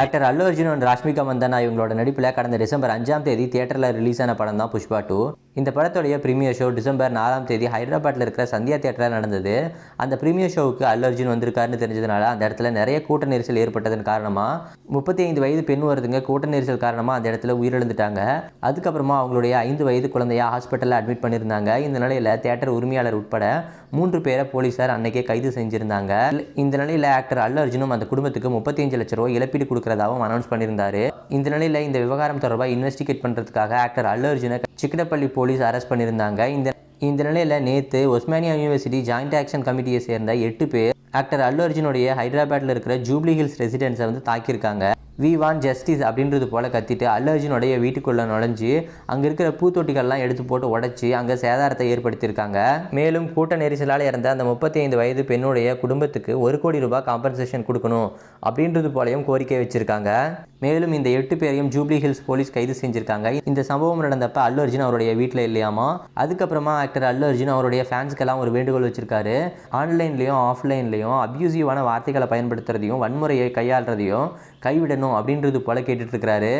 Actor Allu Arjun and Rashmika Mandanna இவங்களோட நடிப்பில் கடந்த டிசம்பர் 5ஆம் தேதி தியேட்டரில் ரிலீஸ் ஆன படம் தான் புஷ்பா 2. இந்த படத்துடைய ப்ரீமியர் ஷோ டிசம்பர் 4ஆம் தேதி ஹைதராபாத்தில் இருக்கிற சந்தியா தியேட்டரில் நடந்தது. அந்த ப்ரீமியர் ஷோவுக்கு அல்லு அர்ஜுன் வந்திருக்காருன்னு தெரிஞ்சதுனால அந்த இடத்துல நிறைய கூட்ட நெரிசல் ஏற்பட்டதன் காரணமாக 35 வயது பெண் வருதுங்க கூட்ட நெரிசல் காரணமாக அந்த இடத்துல உயிரிழந்துட்டாங்க. அதுக்கப்புறமா அவங்களுடைய 5 வயது குழந்தைய ஹாஸ்பிட்டலில் அட்மிட் பண்ணியிருந்தாங்க. இந்த நிலையில் தியேட்டர் உரிமையாளர் உட்பட 3 பேரை போலீசார் அன்னைக்கே கைது செஞ்சிருந்தாங்க. இந்த நிலையில் ஆக்டர் அல்லு அர்ஜுனும் அந்த குடும்பத்துக்கு 35 லட்சம் ரூபாய் இழப்பீடு கொடுக்கறதாகவும் அனௌன்ஸ் பண்ணியிருந்தாரு. இந்த நிலையில் இந்த விவகாரம் தொடர்பாக இன்வெஸ்டிகேட் பண்ணுறதுக்காக ஆக்டர் அல்லு அர்ஜுனை சிக்கடப்பள்ளி போலீஸ் அரெஸ்ட் பண்ணியிருந்தாங்க. இந்த நிலையில் நேற்று ஒஸ்மானியா யூனிவர்சிட்டி ஜாயிண்ட் ஆக்ஷன் கமிட்டியை சேர்ந்த 8 பேர் ஆக்டர் அல்லு அர்ஜுனுடைய ஹைதராபாத்தில் இருக்கிற ஜூப்ளி ஹில்ஸ் ரெசிடென்ஸை தாக்கியிருக்காங்க. வி வாண்ட் ஜஸ்டிஸ் அப்படின்றது போல் கத்திட்டு அல்லு அர்ஜுனுடைய வீட்டுக்குள்ளே நுழைஞ்சு அங்கே இருக்கிற பூத்தொட்டிகள்லாம் எடுத்து போட்டு உடச்சி அங்கே சேதாரத்தை ஏற்படுத்தியிருக்காங்க. மேலும் கூட்ட நெரிசலால் இறந்த அந்த 35 வயது பெண்ணுடைய குடும்பத்துக்கு 1 கோடி ரூபாய் காம்பன்சேஷன் கொடுக்கணும் அப்படின்றது போலையும் கோரிக்கை வச்சிருக்காங்க. மேலும் இந்த 8 பேரையும் ஜூப்ளி ஹில்ஸ் போலீஸ் கைது செஞ்சிருக்காங்க. இந்த சம்பவம் நடந்தப்ப அல்லு அர்ஜுன் அவருடைய வீட்டில் இல்லையாமா. அதுக்கப்புறமா ஆக்டர் அல்லு அர்ஜுன் அவருடைய ஃபேன்ஸ்க்கெல்லாம் ஒரு வேண்டுகோள் வச்சிருக்காரு. ஆன்லைன்லையும் ஆஃப்லைன்லையும் அப்யூசிவான வார்த்தைகளை பயன்படுத்துறதையும் வன்முறையை கையாளுறதையும் கைவிடணும் அப்படின்றது போல கேட்டுட்டு இருக்கிறாரு.